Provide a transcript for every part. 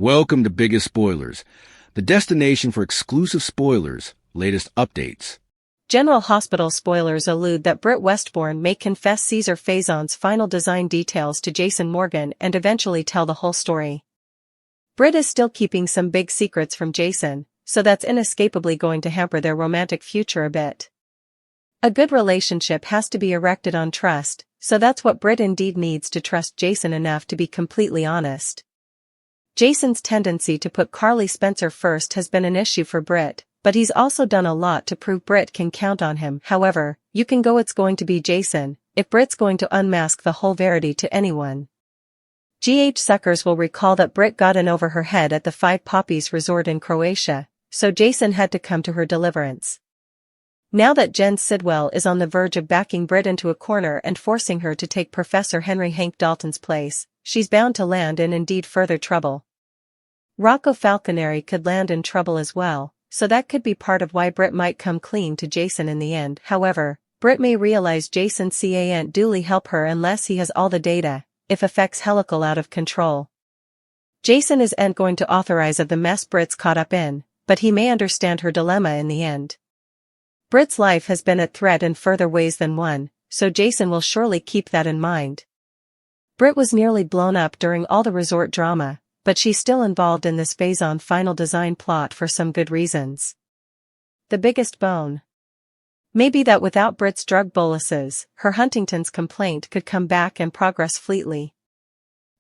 Welcome to Biggest Spoilars, the destination for exclusive spoilers, latest updates. General Hospital spoilers allude that Britt Westbourne may confess Caesar Faison's final design details to Jason Morgan and eventually tell the whole story. Britt is still keeping some big secrets from Jason, so that's inescapably going to hamper their romantic future a bit. A good relationship has to be erected on trust, so that's what Britt indeed needs to trust Jason enough to be completely honest. Jason's tendency to put Carly Spencer first has been an issue for Britt, but he's also done a lot to prove Britt can count on him. However, you can go it's going to be Jason, if Britt's going to unmask the whole verity to anyone. GH suckers will recall that Britt got in over her head at the Five Poppies resort in Croatia, so Jason had to come to her deliverance. Now that Jen Sidwell is on the verge of backing Britt into a corner and forcing her to take Professor Henry Hank Dalton's place, she's bound to land in indeed further trouble. Rocco Falconeri could land in trouble as well, so that could be part of why Britt might come clean to Jason in the end. However, Britt may realize Jason can't duly help her unless he has all the data, if affects helical out of control. Jason isn't going to authorize of the mess Britt's caught up in, but he may understand her dilemma in the end. Britt's life has been at threat in further ways than one, so Jason will surely keep that in mind. Britt was nearly blown up during all the resort drama, but she's still involved in this Faison final design plot for some good reasons. The biggest bone. Maybe that without Britt's drug boluses, her Huntington's complaint could come back and progress fleetly.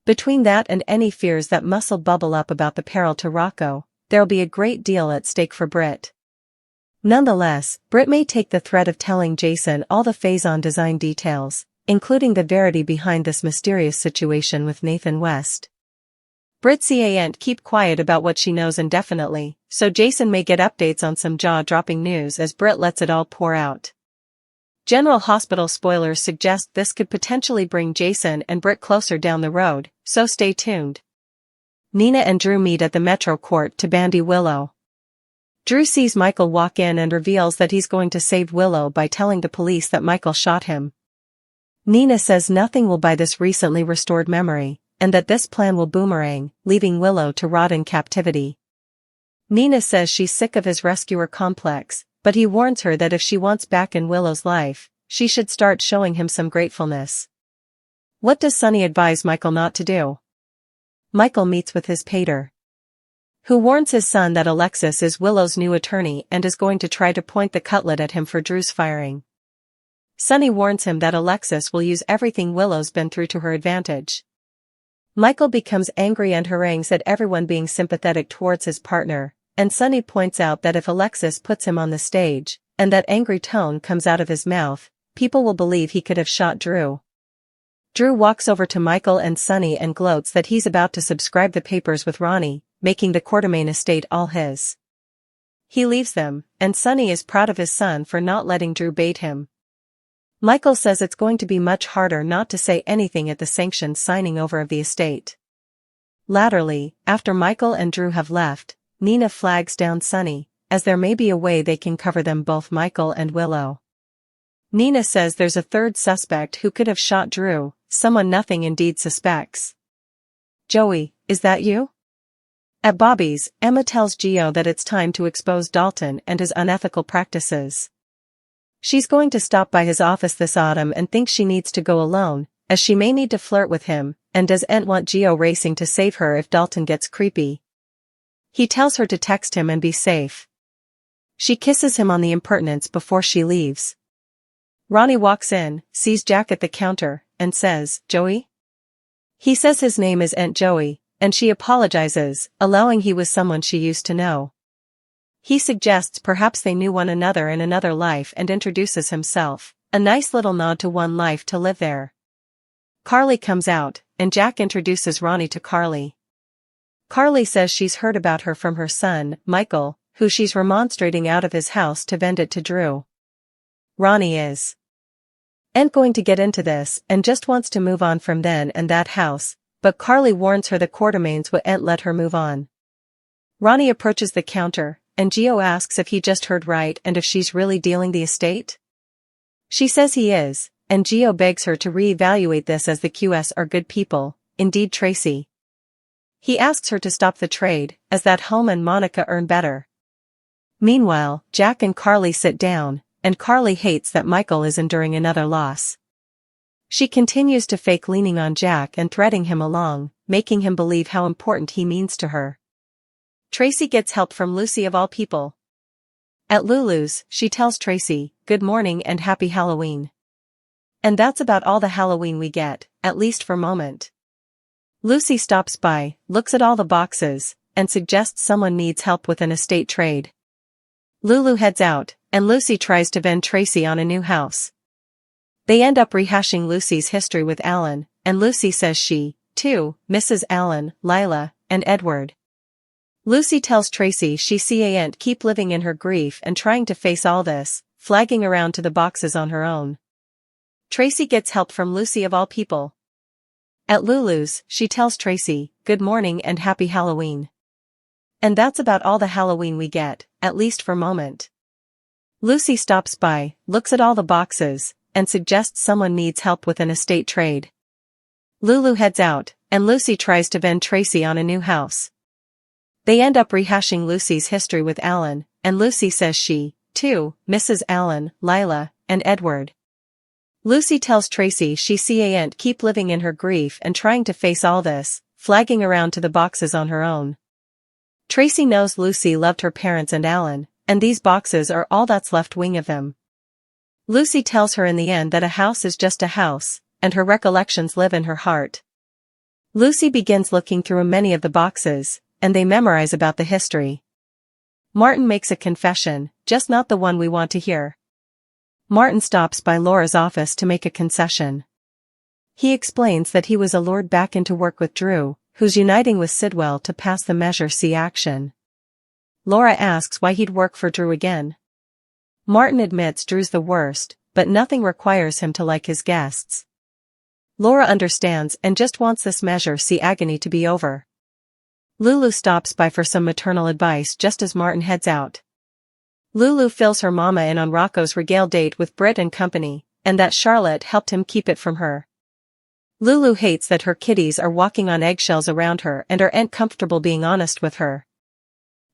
Between that and any fears that muscle bubble up about the peril to Rocco, there'll be a great deal at stake for Britt. Nonetheless, Britt may take the threat of telling Jason all the Faison design details, including the verity behind this mysterious situation with Nathan West. Britt can't keep quiet about what she knows indefinitely, so Jason may get updates on some jaw-dropping news as Britt lets it all pour out. General Hospital spoilers suggest this could potentially bring Jason and Britt closer down the road, so stay tuned. Nina and Drew meet at the Metro Court to bandy Willow. Drew sees Michael walk in and reveals that he's going to save Willow by telling the police that Michael shot him. Nina says nothing will buy this recently restored memory, and that this plan will boomerang, leaving Willow to rot in captivity. Nina says she's sick of his rescuer complex, but he warns her that if she wants back in Willow's life, she should start showing him some gratefulness. What does Sonny advise Michael not to do? Michael meets with his pater, who warns his son that Alexis is Willow's new attorney and is going to try to point the cutlet at him for Drew's firing. Sonny warns him that Alexis will use everything Willow's been through to her advantage. Michael becomes angry and harangues at everyone being sympathetic towards his partner, and Sonny points out that if Alexis puts him on the stage, and that angry tone comes out of his mouth, people will believe he could have shot Drew. Drew walks over to Michael and Sonny and gloats that he's about to subscribe the papers with Ronnie, making the Quartermain estate all his. He leaves them, and Sonny is proud of his son for not letting Drew bait him. Michael says it's going to be much harder not to say anything at the sanctioned signing over of the estate. Latterly, after Michael and Drew have left, Nina flags down Sonny, as there may be a way they can cover them both, Michael and Willow. Nina says there's a third suspect who could have shot Drew, someone nothing indeed suspects. Joey, is that you? At Bobby's, Emma tells Gio that it's time to expose Dalton and his unethical practices. She's going to stop by his office this autumn and thinks she needs to go alone, as she may need to flirt with him, and doesn't want Gio racing to save her if Dalton gets creepy. He tells her to text him and be safe. She kisses him on the impertinence before she leaves. Ronnie walks in, sees Jack at the counter, and says, "Joey?" He says his name isn't Joey, and she apologizes, allowing he was someone she used to know. He suggests perhaps they knew one another in another life and introduces himself, a nice little nod to one life to live there. Carly comes out, and Jack introduces Ronnie to Carly. Carly says she's heard about her from her son, Michael, who she's remonstrating out of his house to vend it to Drew. Ronnie ain't going to get into this and just wants to move on from then and that house, but Carly warns her the Quartermains won't let her move on. Ronnie approaches the counter, and Gio asks if he just heard right and if she's really dealing the estate. She says he is, and Gio begs her to reevaluate this as the QS are good people, indeed Tracy. He asks her to stop the trade, as that home and Monica earn better. Meanwhile, Jack and Carly sit down, and Carly hates that Michael is enduring another loss. She continues to fake leaning on Jack and threading him along, making him believe how important he means to her. Tracy gets help from Lucy of all people. At Lulu's, she tells Tracy, "Good morning and happy Halloween." And that's about all the Halloween we get, at least for moment. Lucy stops by, looks at all the boxes, and suggests someone needs help with an estate trade. Lulu heads out, and Lucy tries to vend Tracy on a new house. They end up rehashing Lucy's history with Alan, and Lucy says she, too, misses Alan, Lila, and Edward. Lucy tells Tracy she can't keep living in her grief and trying to face all this, flagging around to the boxes on her own. Tracy gets help from Lucy of all people. At Lulu's, she tells Tracy, "Good morning and happy Halloween." And that's about all the Halloween we get, at least for moment. Lucy stops by, looks at all the boxes, and suggests someone needs help with an estate trade. Lulu heads out, and Lucy tries to vend Tracy on a new house. They end up rehashing Lucy's history with Alan, and Lucy says she, too, misses Alan, Lila, and Edward. Lucy tells Tracy she can't keep living in her grief and trying to face all this, flagging around to the boxes on her own. Tracy knows Lucy loved her parents and Alan, and these boxes are all that's left wing of them. Lucy tells her in the end that a house is just a house, and her recollections live in her heart. Lucy begins looking through many of the boxes, and they memorize about the history. Martin makes a confession, just not the one we want to hear. Martin stops by Laura's office to make a concession. He explains that he was allured back into work with Drew, who's uniting with Sidwell to pass the Measure C action. Laura asks why he'd work for Drew again. Martin admits Drew's the worst, but nothing requires him to like his guests. Laura understands and just wants this Measure C agony to be over. Lulu stops by for some maternal advice just as Martin heads out. Lulu fills her mama in on Rocco's regale date with Britt and company, and that Charlotte helped him keep it from her. Lulu hates that her kiddies are walking on eggshells around her and aren't comfortable being honest with her.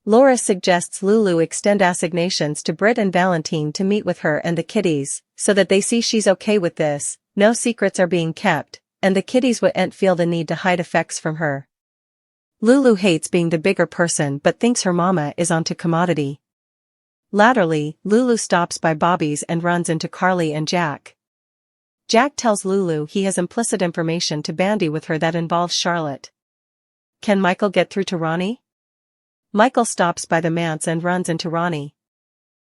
Laura suggests Lulu extend assignations to Britt and Valentine to meet with her and the kiddies, so that they see she's okay with this, no secrets are being kept, and the kiddies won't feel the need to hide effects from her. Lulu hates being the bigger person but thinks her mama is onto commodity. Latterly, Lulu stops by Bobby's and runs into Carly and Jack. Jack tells Lulu he has implicit information to bandy with her that involves Charlotte. Can Michael get through to Ronnie? Michael stops by the manse and runs into Ronnie.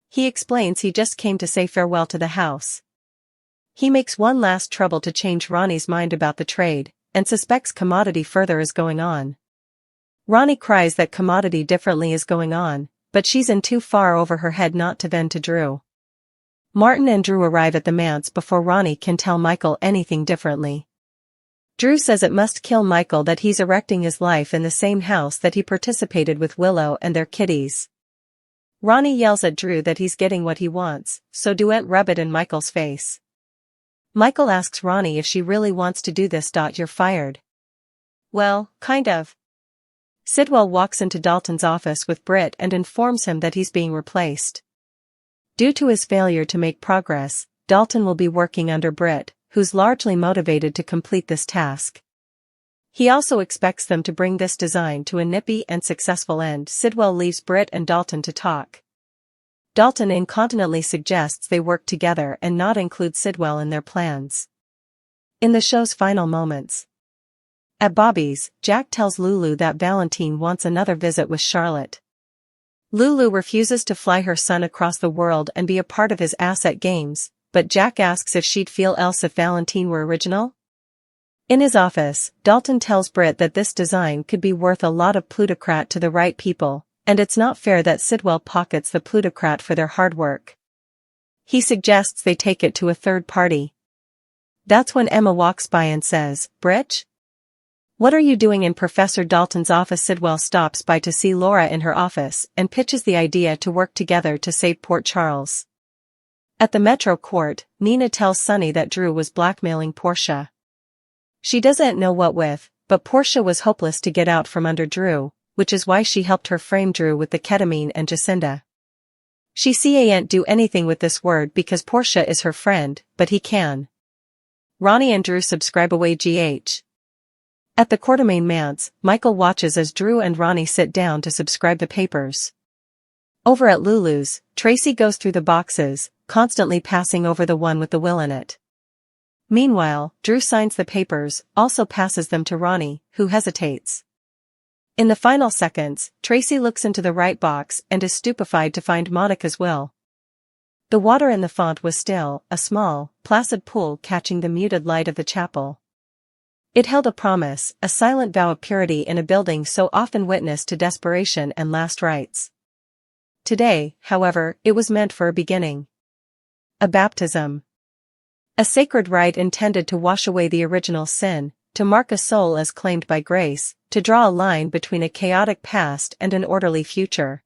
He explains he just came to say farewell to the house. He makes one last trouble to change Ronnie's mind about the trade, and suspects commodity further is going on. Ronnie cries that commodity differently is going on, but she's in too far over her head not to vent to Drew. Martin and Drew arrive at the manse before Ronnie can tell Michael anything differently. Drew says it must kill Michael that he's erecting his life in the same house that he participated with Willow and their kiddies. Ronnie yells at Drew that he's getting what he wants, so don't rub it in Michael's face. Michael asks Ronnie if she really wants to do this. You're fired. Well, kind of. Sidwell walks into Dalton's office with Britt and informs him that he's being replaced. Due to his failure to make progress, Dalton will be working under Britt, who's largely motivated to complete this task. He also expects them to bring this design to a nippy and successful end. Sidwell leaves Britt and Dalton to talk. Dalton incontinently suggests they work together and not include Sidwell in their plans. In the show's final moments, at Bobby's, Jack tells Lulu that Valentine wants another visit with Charlotte. Lulu refuses to fly her son across the world and be a part of his asset games, but Jack asks if she'd feel else if Valentine were original. In his office, Dalton tells Britt that this design could be worth a lot of plutocrat to the right people, and it's not fair that Sidwell pockets the plutocrat for their hard work. He suggests they take it to a third party. That's when Emma walks by and says, "Britch? What are you doing in Professor Dalton's office?" Sidwell stops by to see Laura in her office and pitches the idea to work together to save Port Charles. At the Metro Court, Nina tells Sonny that Drew was blackmailing Portia. She doesn't know what with, but Portia was hopeless to get out from under Drew, which is why she helped her frame Drew with the ketamine and Jacinda. She can't do anything with this word because Portia is her friend, but he can. Ronnie and Drew subscribe away GH. At the Quartermain manse, Michael watches as Drew and Ronnie sit down to subscribe the papers. Over at Lulu's, Tracy goes through the boxes, constantly passing over the one with the will in it. Meanwhile, Drew signs the papers, also passes them to Ronnie, who hesitates. In the final seconds, Tracy looks into the right box and is stupefied to find Monica's will. The water in the font was still, a small, placid pool catching the muted light of the chapel. It held a promise, a silent vow of purity in a building so often witness to desperation and last rites. Today, however, it was meant for a beginning. A baptism. A sacred rite intended to wash away the original sin, to mark a soul as claimed by grace, to draw a line between a chaotic past and an orderly future.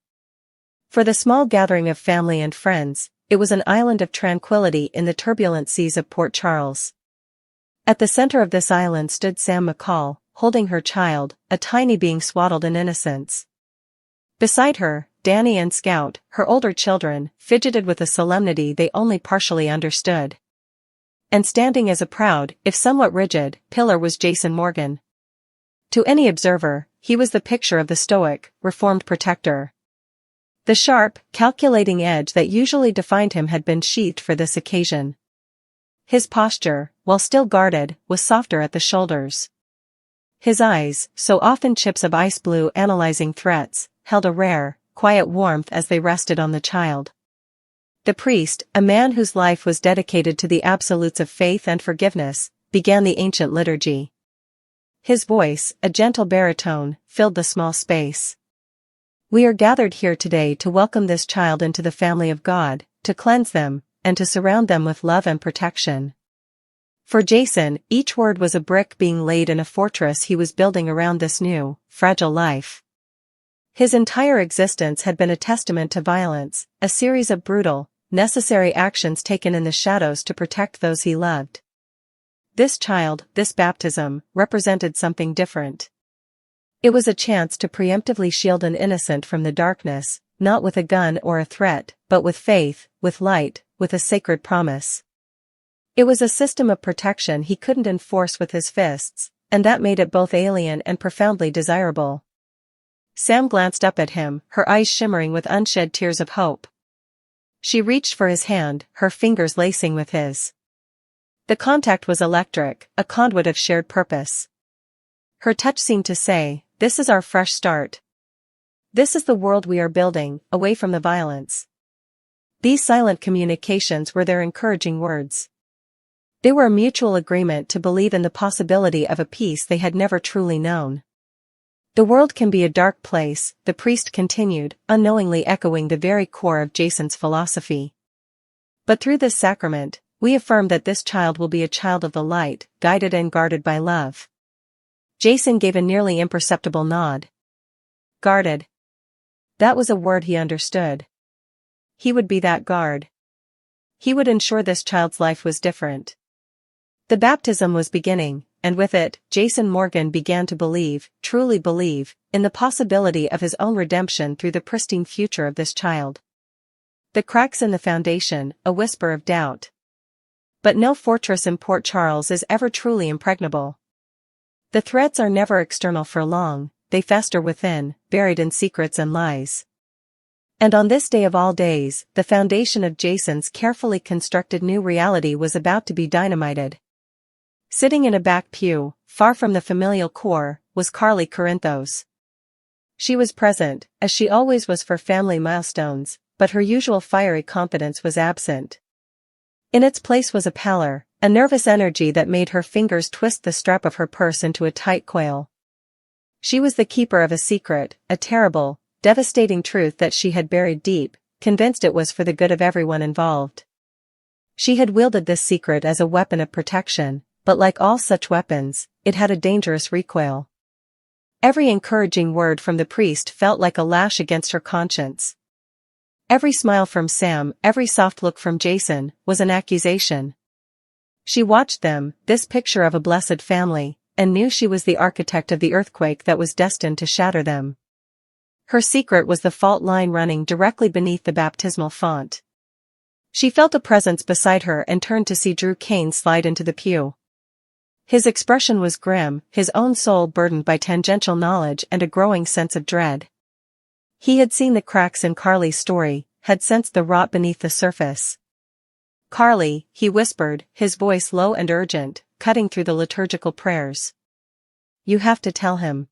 For the small gathering of family and friends, it was an island of tranquility in the turbulent seas of Port Charles. At the center of this island stood Sam McCall, holding her child, a tiny being swaddled in innocence. Beside her, Danny and Scout, her older children, fidgeted with a solemnity they only partially understood. And standing as a proud, if somewhat rigid, pillar was Jason Morgan. To any observer, he was the picture of the stoic, reformed protector. The sharp, calculating edge that usually defined him had been sheathed for this occasion. His posture, while still guarded, was softer at the shoulders. His eyes, so often chips of ice blue analyzing threats, held a rare, quiet warmth as they rested on the child. The priest, a man whose life was dedicated to the absolutes of faith and forgiveness, began the ancient liturgy. His voice, a gentle baritone, filled the small space. We are gathered here today to welcome this child into the family of God, to cleanse them, and to surround them with love and protection. For Jason, each word was a brick being laid in a fortress he was building around this new, fragile life. His entire existence had been a testament to violence, a series of brutal, necessary actions taken in the shadows to protect those he loved. This child, this baptism, represented something different. It was a chance to preemptively shield an innocent from the darkness, not with a gun or a threat, but with faith, with light, with a sacred promise. It was a system of protection he couldn't enforce with his fists, and that made it both alien and profoundly desirable. Sam glanced up at him, her eyes shimmering with unshed tears of hope. She reached for his hand, her fingers lacing with his. The contact was electric, a conduit of shared purpose. Her touch seemed to say, "This is our fresh start. This is the world we are building, away from the violence." These silent communications were their encouraging words. They were a mutual agreement to believe in the possibility of a peace they had never truly known. The world can be a dark place, the priest continued, unknowingly echoing the very core of Jason's philosophy. But through this sacrament, we affirm that this child will be a child of the light, guided and guarded by love. Jason gave a nearly imperceptible nod. Guarded. That was a word he understood. He would be that guard. He would ensure this child's life was different. The baptism was beginning, and with it, Jason Morgan began to believe, truly believe, in the possibility of his own redemption through the pristine future of this child. The cracks in the foundation, a whisper of doubt. But no fortress in Port Charles is ever truly impregnable. The threats are never external for long, they fester within, buried in secrets and lies. And on this day of all days, the foundation of Jason's carefully constructed new reality was about to be dynamited. Sitting in a back pew, far from the familial core, was Carly Corinthos. She was present, as she always was for family milestones, but her usual fiery confidence was absent. In its place was a pallor, a nervous energy that made her fingers twist the strap of her purse into a tight coil. She was the keeper of a secret, a terrible, devastating truth that she had buried deep, convinced it was for the good of everyone involved. She had wielded this secret as a weapon of protection, but like all such weapons, it had a dangerous recoil. Every encouraging word from the priest felt like a lash against her conscience. Every smile from Sam, every soft look from Jason, was an accusation. She watched them, this picture of a blessed family, and knew she was the architect of the earthquake that was destined to shatter them. Her secret was the fault line running directly beneath the baptismal font. She felt a presence beside her and turned to see Drew Kane slide into the pew. His expression was grim, his own soul burdened by tangential knowledge and a growing sense of dread. He had seen the cracks in Carly's story, had sensed the rot beneath the surface. "Carly," he whispered, his voice low and urgent, cutting through the liturgical prayers. "You have to tell him.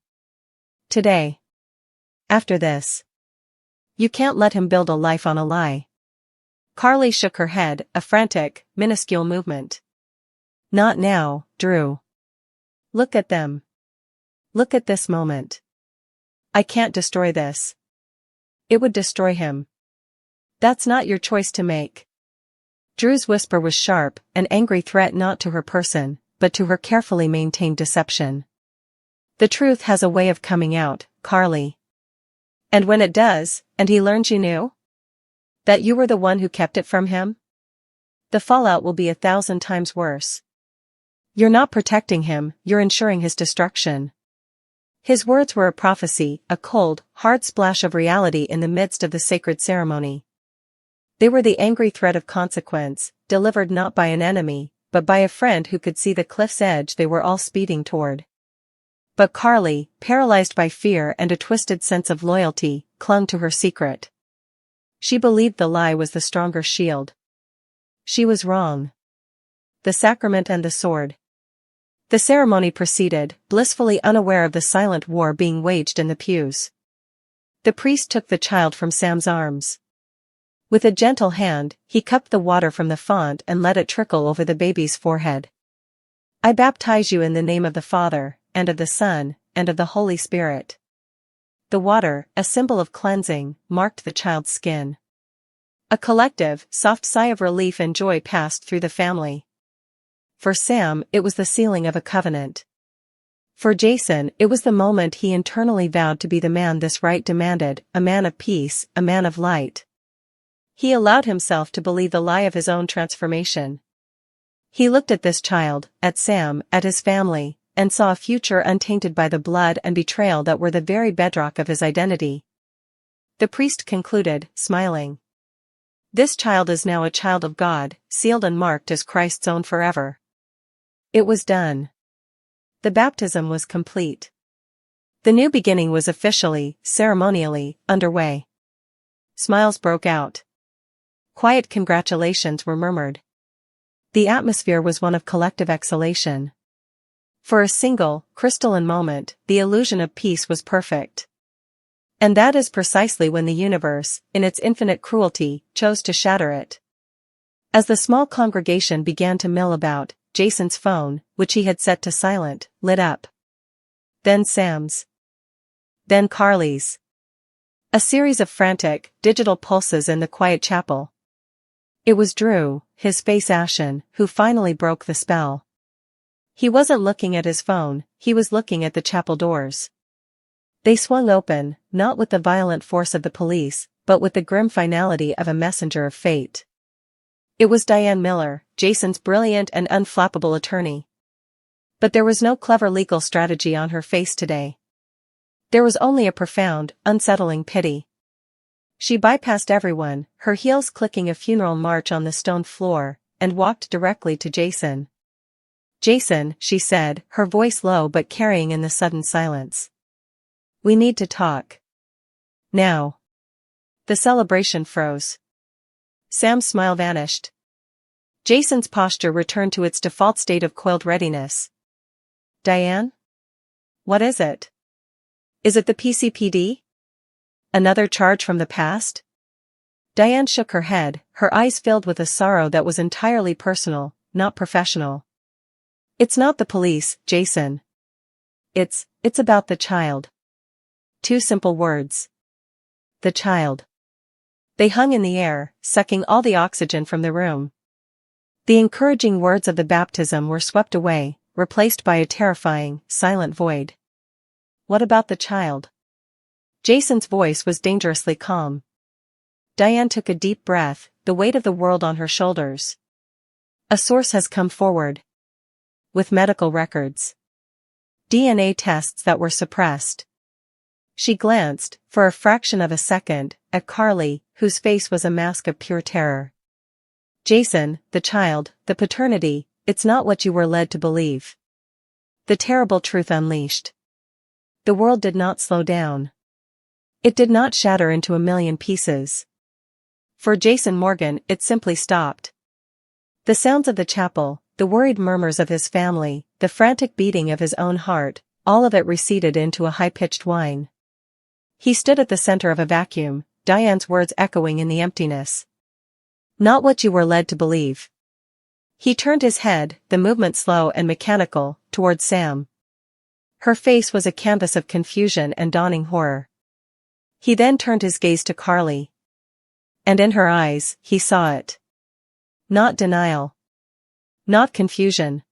Today. After this. You can't let him build a life on a lie." Carly shook her head, a frantic, minuscule movement. "Not now, Drew. Look at them. Look at this moment. I can't destroy this. It would destroy him. That's not your choice to make." Drew's whisper was sharp, an angry threat not to her person, but to her carefully maintained deception. "The truth has a way of coming out, Carly. And when it does, and he learns you knew? That you were the one who kept it from him? The fallout will be 1,000 times worse. You're not protecting him, you're ensuring his destruction." His words were a prophecy, a cold, hard splash of reality in the midst of the sacred ceremony. They were the angry threat of consequence, delivered not by an enemy, but by a friend who could see the cliff's edge they were all speeding toward. But Carly, paralyzed by fear and a twisted sense of loyalty, clung to her secret. She believed the lie was the stronger shield. She was wrong. The sacrament and the sword. The ceremony proceeded, blissfully unaware of the silent war being waged in the pews. The priest took the child from Sam's arms. With a gentle hand, he cupped the water from the font and let it trickle over the baby's forehead. "I baptize you in the name of the Father, and of the Son, and of the Holy Spirit." The water, a symbol of cleansing, marked the child's skin. A collective, soft sigh of relief and joy passed through the family. For Sam, it was the sealing of a covenant. For Jason, it was the moment he internally vowed to be the man this rite demanded, a man of peace, a man of light. He allowed himself to believe the lie of his own transformation. He looked at this child, at Sam, at his family, and saw a future untainted by the blood and betrayal that were the very bedrock of his identity. The priest concluded, smiling. "This child is now a child of God, sealed and marked as Christ's own forever." It was done. The baptism was complete. The new beginning was officially, ceremonially, underway. Smiles broke out. Quiet congratulations were murmured. The atmosphere was one of collective exhalation. For a single, crystalline moment, the illusion of peace was perfect. And that is precisely when the universe, in its infinite cruelty, chose to shatter it. As the small congregation began to mill about, Jason's phone, which he had set to silent, lit up. Then Sam's. Then Carly's. A series of frantic, digital pulses in the quiet chapel. It was Drew, his face ashen, who finally broke the spell. He wasn't looking at his phone, he was looking at the chapel doors. They swung open, not with the violent force of the police, but with the grim finality of a messenger of fate. It was Diane Miller, Jason's brilliant and unflappable attorney. But there was no clever legal strategy on her face today. There was only a profound, unsettling pity. She bypassed everyone, her heels clicking a funeral march on the stone floor, and walked directly to Jason. "Jason," she said, her voice low but carrying in the sudden silence. "We need to talk. Now." The celebration froze. Sam's smile vanished. Jason's posture returned to its default state of coiled readiness. "Diane? What is it? Is it the PCPD? Another charge from the past?" Diane shook her head, her eyes filled with a sorrow that was entirely personal, not professional. "It's not the police, Jason. It's about the child." Two simple words. The child. They hung in the air, sucking all the oxygen from the room. The encouraging words of the baptism were swept away, replaced by a terrifying, silent void. "What about the child?" Jason's voice was dangerously calm. Diane took a deep breath, the weight of the world on her shoulders. "A source has come forward. With medical records. DNA tests that were suppressed. She glanced, for a fraction of a second, at Carly, whose face was a mask of pure terror. Jason, the child, the paternity, it's not what you were led to believe. The terrible truth unleashed. The world did not slow down. It did not shatter into a million pieces. For Jason Morgan, it simply stopped. The sounds of the chapel, the worried murmurs of his family, the frantic beating of his own heart, all of it receded into a high-pitched whine. He stood at the center of a vacuum, Diane's words echoing in the emptiness. Not what you were led to believe. He turned his head, the movement slow and mechanical, towards Sam. Her face was a canvas of confusion and dawning horror. He then turned his gaze to Carly. And in her eyes, he saw it. Not denial. Not confusion.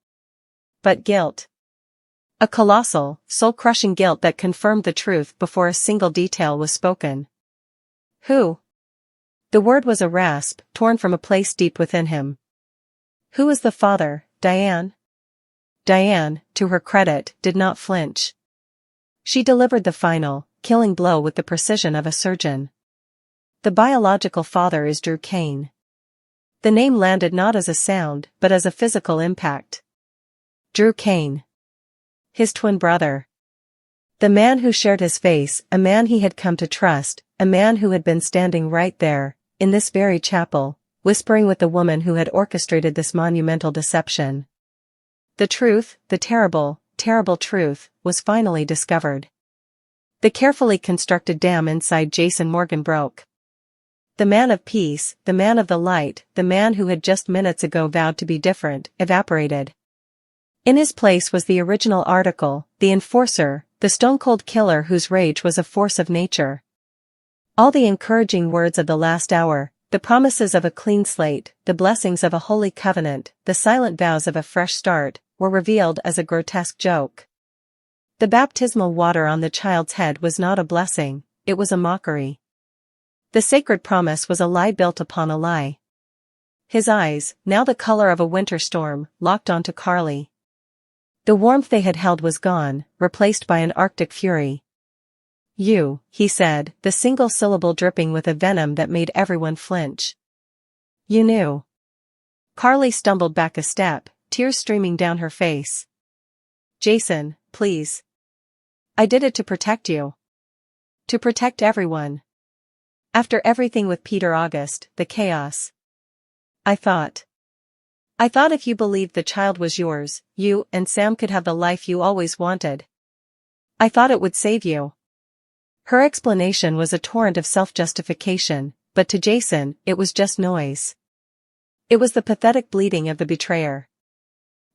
But guilt. A colossal, soul-crushing guilt that confirmed the truth before a single detail was spoken. Who? The word was a rasp, torn from a place deep within him. Who was the father, Diane? Diane, to her credit, did not flinch. She delivered the final, killing blow with the precision of a surgeon. The biological father is Drew Kane. The name landed not as a sound, but as a physical impact. Drew Kane. His twin brother. The man who shared his face, a man he had come to trust, a man who had been standing right there, in this very chapel, whispering with the woman who had orchestrated this monumental deception. The truth, the terrible, terrible truth, was finally discovered. The carefully constructed dam inside Jason Morgan broke. The man of peace, the man of the light, the man who had just minutes ago vowed to be different, evaporated. In his place was the original article, the enforcer, the stone-cold killer whose rage was a force of nature. All the encouraging words of the last hour, the promises of a clean slate, the blessings of a holy covenant, the silent vows of a fresh start, were revealed as a grotesque joke. The baptismal water on the child's head was not a blessing, it was a mockery. The sacred promise was a lie built upon a lie. His eyes, now the color of a winter storm, locked onto Carly. The warmth they had held was gone, replaced by an arctic fury. You, he said, the single syllable dripping with a venom that made everyone flinch. You knew. Carly stumbled back a step, tears streaming down her face. Jason, please. I did it to protect you. To protect everyone. After everything with Peter August, the chaos. I thought if you believed the child was yours, you and Sam could have the life you always wanted. I thought it would save you. Her explanation was a torrent of self-justification, but to Jason, it was just noise. It was the pathetic bleating of the betrayer.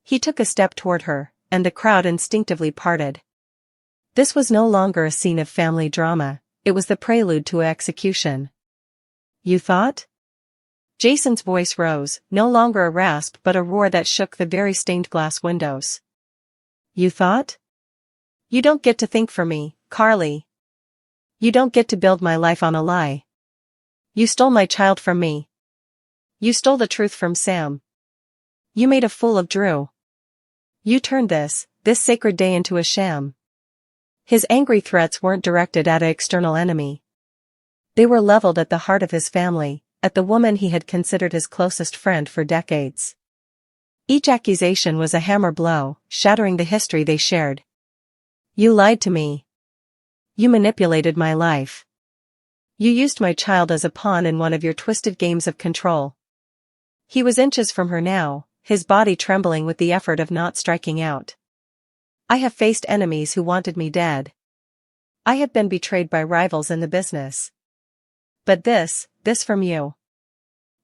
He took a step toward her, and the crowd instinctively parted. This was no longer a scene of family drama, it was the prelude to execution. You thought? Jason's voice rose, no longer a rasp but a roar that shook the very stained glass windows. You thought? You don't get to think for me, Carly. You don't get to build my life on a lie. You stole my child from me. You stole the truth from Sam. You made a fool of Drew. You turned this sacred day into a sham. His angry threats weren't directed at an external enemy. They were leveled at the heart of his family, at the woman he had considered his closest friend for decades. Each accusation was a hammer blow, shattering the history they shared. You lied to me. You manipulated my life. You used my child as a pawn in one of your twisted games of control. He was inches from her now, his body trembling with the effort of not striking out. I have faced enemies who wanted me dead. I have been betrayed by rivals in the business. But this from you.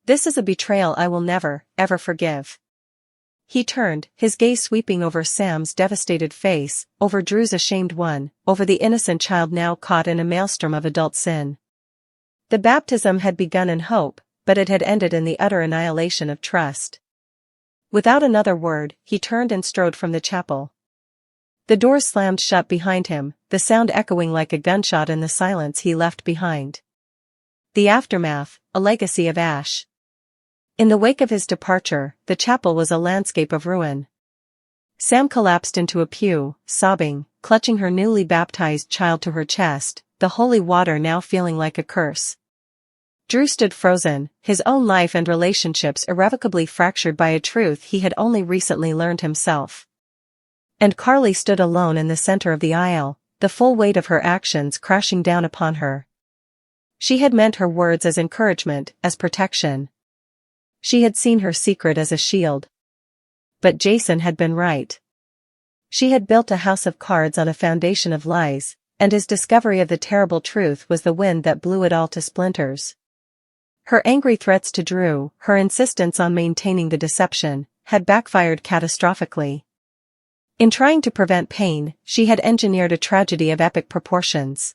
This is a betrayal I will never, ever forgive. He turned, his gaze sweeping over Sam's devastated face, over Drew's ashamed one, over the innocent child now caught in a maelstrom of adult sin. The baptism had begun in hope, but it had ended in the utter annihilation of trust. Without another word, he turned and strode from the chapel. The doors slammed shut behind him, the sound echoing like a gunshot in the silence he left behind. The aftermath, a legacy of ash. In the wake of his departure, the chapel was a landscape of ruin. Sam collapsed into a pew, sobbing, clutching her newly baptized child to her chest, the holy water now feeling like a curse. Drew stood frozen, his own life and relationships irrevocably fractured by a truth he had only recently learned himself. And Carly stood alone in the center of the aisle, the full weight of her actions crashing down upon her. She had meant her words as encouragement, as protection. She had seen her secret as a shield. But Jason had been right. She had built a house of cards on a foundation of lies, and his discovery of the terrible truth was the wind that blew it all to splinters. Her angry threats to Drew, her insistence on maintaining the deception, had backfired catastrophically. In trying to prevent pain, she had engineered a tragedy of epic proportions.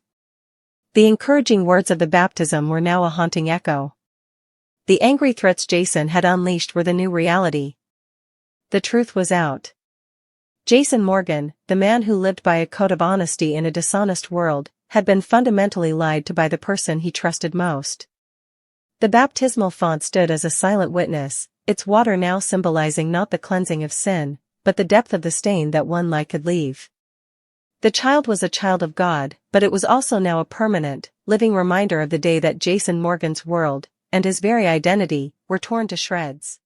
The encouraging words of the baptism were now a haunting echo. The angry threats Jason had unleashed were the new reality. The truth was out. Jason Morgan, the man who lived by a code of honesty in a dishonest world, had been fundamentally lied to by the person he trusted most. The baptismal font stood as a silent witness, its water now symbolizing not the cleansing of sin, but the depth of the stain that one lie could leave. The child was a child of God, but it was also now a permanent, living reminder of the day that Jason Morgan's world, and his very identity, were torn to shreds.